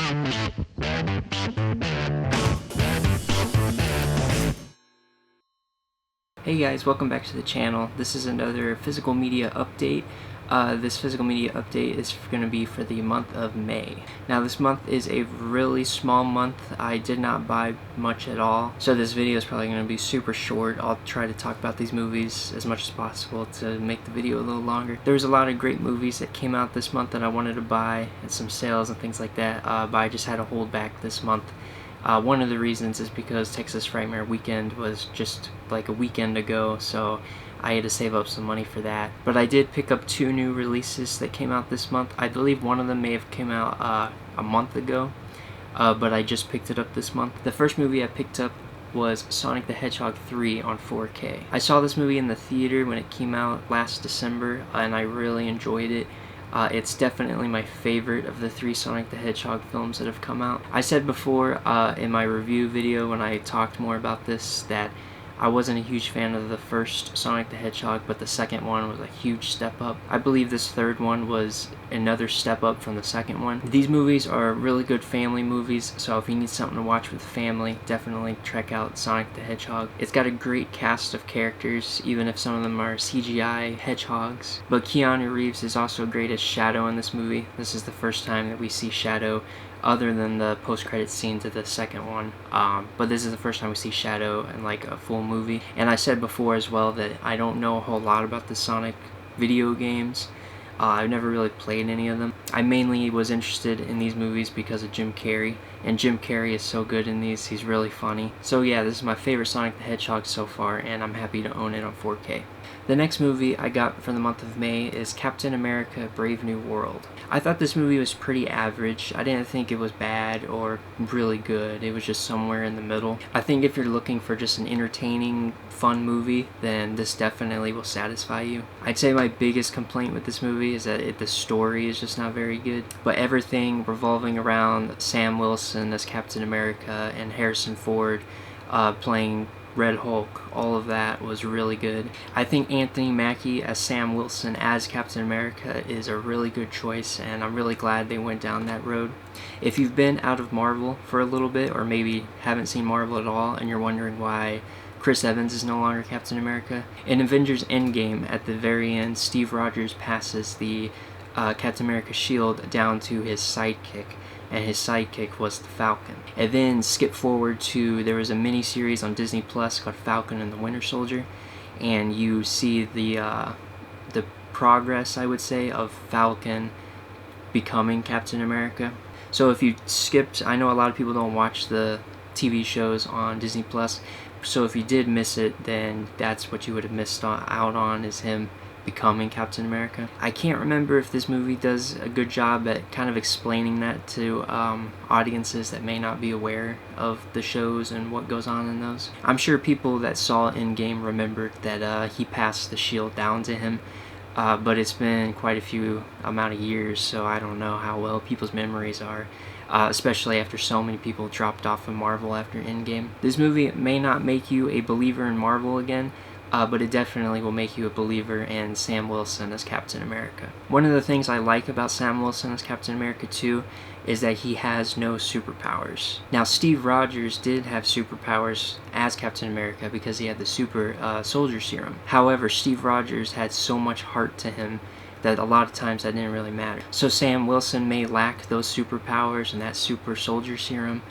Hey guys, welcome back to the channel. This is another physical media update. This physical media update is going to be for the month of May. Now this month is a really small month. I did not buy much at all, so this video is probably going to be super short. I'll try to talk about these movies as much as possible to make the video a little longer. There was a lot of great movies that came out this month that I wanted to buy, and some sales and things like that, but I just had to hold back this month. One of the reasons is because Texas Frightmare Weekend was just like a weekend ago, so I had to save up some money for that. But I did pick up 2 new releases that came out this month. I believe one of them may have came out a month ago, but I just picked it up this month. The first movie I picked up was Sonic the Hedgehog 3 on 4K. I saw this movie in the theater when it came out last December, and I really enjoyed it. It's definitely my favorite of the 3 Sonic the Hedgehog films that have come out. I said before in my review video when I talked more about this that I wasn't a huge fan of the first Sonic the Hedgehog, but the second one was a huge step up. I believe this third one was another step up from the second one. These movies are really good family movies, so if you need something to watch with the family, definitely check out Sonic the Hedgehog. It's got a great cast of characters, even if some of them are CGI hedgehogs. But Keanu Reeves is also great as Shadow in this movie. This is the first time that we see Shadow other than the post-credits scene to the second one, but this is the first time we see Shadow in like a full movie. And I said before as well that I don't know a whole lot about the Sonic video games. I've never really played any of them. I mainly was interested in these movies because of Jim Carrey, and Jim Carrey is so good in these. He's really funny. So yeah, this is my favorite Sonic the Hedgehog so far, and I'm happy to own it on 4K. The next movie I got for the month of May is Captain America: Brave New World. I thought this movie was pretty average. I didn't think it was bad or really good. It was just somewhere in the middle. I think if you're looking for just an entertaining, fun movie, then this definitely will satisfy you. I'd say my biggest complaint with this movie is that the story is just not very good, but everything revolving around Sam Wilson as Captain America and Harrison Ford playing Red Hulk, all of that was really good. I think Anthony Mackie as Sam Wilson as Captain America is a really good choice, and I'm really glad they went down that road. If you've been out of Marvel for a little bit, or maybe haven't seen Marvel at all, and you're wondering why Chris Evans is no longer Captain America, in Avengers Endgame, at the very end, Steve Rogers passes the Captain America shield down to his sidekick, and his sidekick was the Falcon. And then skip forward to, there was a mini-series on Disney Plus called Falcon and the Winter Soldier, and you see the progress, I would say, of Falcon becoming Captain America. So if you skipped, I know a lot of people don't watch the TV shows on Disney Plus, so if you did miss it, then that's what you would have missed out on, is him becoming Captain America. I can't remember if this movie does a good job at kind of explaining that to audiences that may not be aware of the shows and what goes on in those. I'm sure people that saw Endgame remembered that he passed the shield down to him, but it's been quite a few amount of years, so I don't know how well people's memories are. Especially after so many people dropped off of Marvel after Endgame. This movie may not make you a believer in Marvel again, but it definitely will make you a believer in Sam Wilson as Captain America. One of the things I like about Sam Wilson as Captain America too is that he has no superpowers. Now, Steve Rogers did have superpowers as Captain America because he had the super soldier serum. However, Steve Rogers had so much heart to him that a lot of times that didn't really matter. So Sam Wilson may lack those superpowers and that super soldier serum,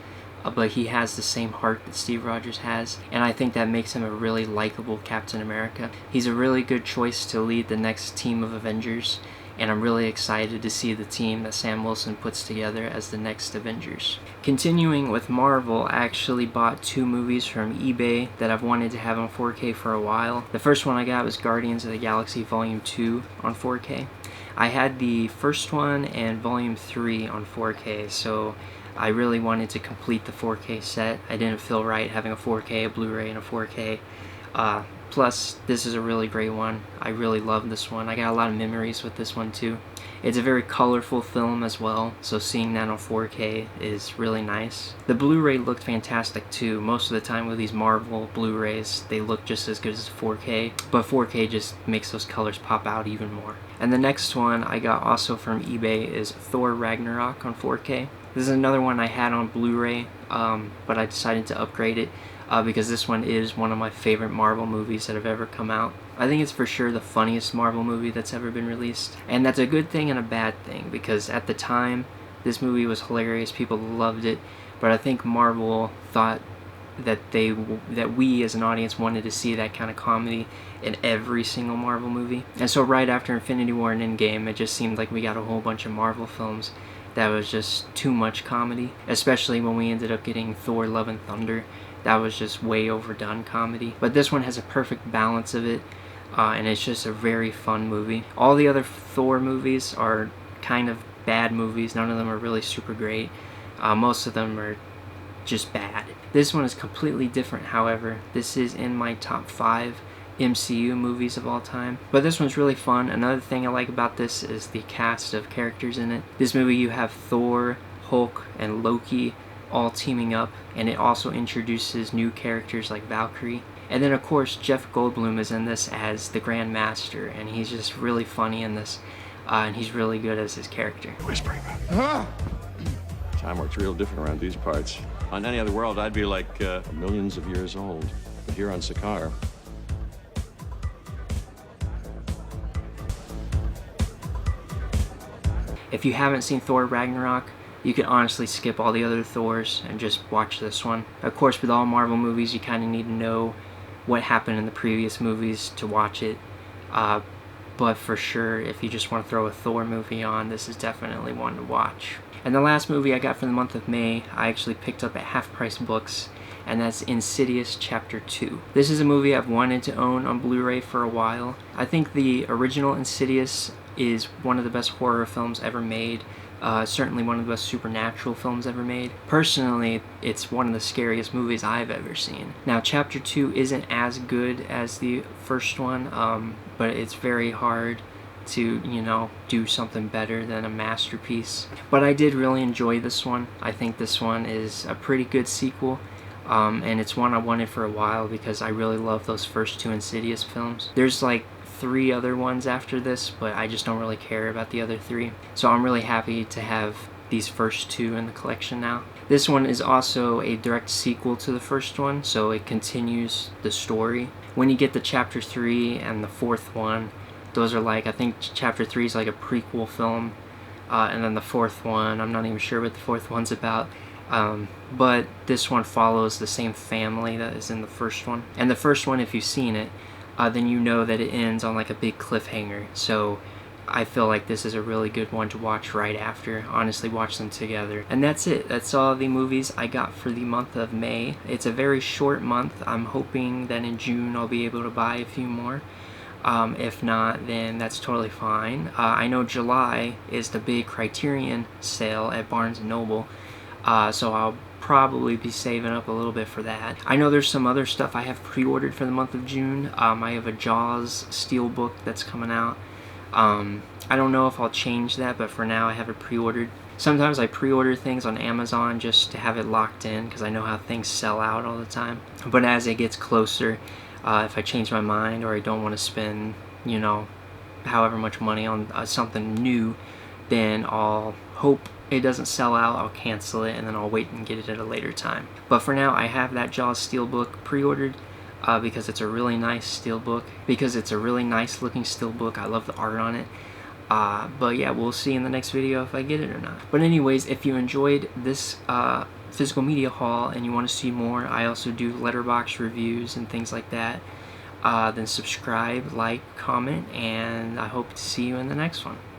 but he has the same heart that Steve Rogers has, and I think that makes him a really likable Captain America. He's a really good choice to lead the next team of Avengers, and I'm really excited to see the team that Sam Wilson puts together as the next Avengers. Continuing with Marvel, I actually bought 2 movies from eBay that I've wanted to have on 4K for a while. The first one I got was Guardians of the Galaxy Volume 2 on 4K. I had the first one and Volume 3 on 4K, so I really wanted to complete the 4K set. I didn't feel right having a 4K, a Blu-ray, and a 4K. Plus, this is a really great one. I really love this one. I got a lot of memories with this one too. It's a very colorful film as well, so seeing that on 4K is really nice. The Blu-ray looked fantastic too. Most of the time with these Marvel Blu-rays, they look just as good as 4K, but 4K just makes those colors pop out even more. And the next one I got also from eBay is Thor Ragnarok on 4K. This is another one I had on Blu-ray, but I decided to upgrade it because this one is one of my favorite Marvel movies that have ever come out. I think it's for sure the funniest Marvel movie that's ever been released. And that's a good thing and a bad thing, because at the time, this movie was hilarious, people loved it, but I think Marvel thought that we as an audience wanted to see that kind of comedy in every single Marvel movie. And so right after Infinity War and Endgame, it just seemed like we got a whole bunch of Marvel films that was just too much comedy, especially when we ended up getting Thor: Love and Thunder. That was just way overdone comedy. But this one has a perfect balance of it, and it's just a very fun movie. All the other Thor movies are kind of bad movies. None of them are really super great. Most of them are just bad. This one is completely different, however. This is in my top 5 MCU movies of all time. But this one's really fun. Another thing I like about this is the cast of characters in it. This movie, you have Thor, Hulk, and Loki all teaming up, and it also introduces new characters like Valkyrie. And then of course Jeff Goldblum is in this as the Grand Master, and he's just really funny in this, and he's really good as his character. Whispering. Huh? Time works real different around these parts. On any other world, I'd be like millions of years old. But here on Sakaar, if you haven't seen Thor Ragnarok, you can honestly skip all the other Thors and just watch this one. Of course, with all Marvel movies, you kind of need to know what happened in the previous movies to watch it. But for sure, if you just want to throw a Thor movie on, this is definitely one to watch. And the last movie I got for the month of May, I actually picked up at Half Price Books, and that's Insidious Chapter 2. This is a movie I've wanted to own on Blu-ray for a while. I think the original Insidious is one of the best horror films ever made. Certainly one of the best supernatural films ever made. Personally, it's one of the scariest movies I've ever seen. Now, Chapter 2 isn't as good as the first one, but it's very hard to, do something better than a masterpiece. But I did really enjoy this one. I think this one is a pretty good sequel, and it's one I wanted for a while because I really love those first 2 Insidious films. There's like 3 other ones after this, but I just don't really care about the other 3. So I'm really happy to have these first 2 in the collection now. This one is also a direct sequel to the first one, so it continues the story. When you get to Chapter 3 and the 4th one, those are like, I think Chapter 3 is like a prequel film, and then the 4th one, I'm not even sure what the 4th one's about. But this one follows the same family that is in the first one. And the first one, if you've seen it, then you know that it ends on like a big cliffhanger. So I feel like this is a really good one to watch right after. Honestly, watch them together. And that's it. That's all the movies I got for the month of May. It's a very short month. I'm hoping that in June I'll be able to buy a few more. If not, then that's totally fine. I know July is the big Criterion sale at Barnes & Noble, so I'll probably be saving up a little bit for that. I know there's some other stuff I have pre-ordered for the month of June. I have a Jaws steelbook that's coming out. I don't know if I'll change that, but for now I have it pre-ordered. Sometimes I pre-order things on Amazon just to have it locked in because I know how things sell out all the time. But as it gets closer, if I change my mind or I don't want to spend, however much money on something new, then I'll hope it doesn't sell out, I'll cancel it, and then I'll wait and get it at a later time. But for now, I have that Jaws steelbook pre-ordered because it's a really nice steelbook, because it's a really nice looking steelbook. I love the art on it. But yeah, we'll see in the next video if I get it or not. But anyways, if you enjoyed this physical media haul and you want to see more, I also do Letterboxd reviews and things like that. Then subscribe, like, comment, and I hope to see you in the next one.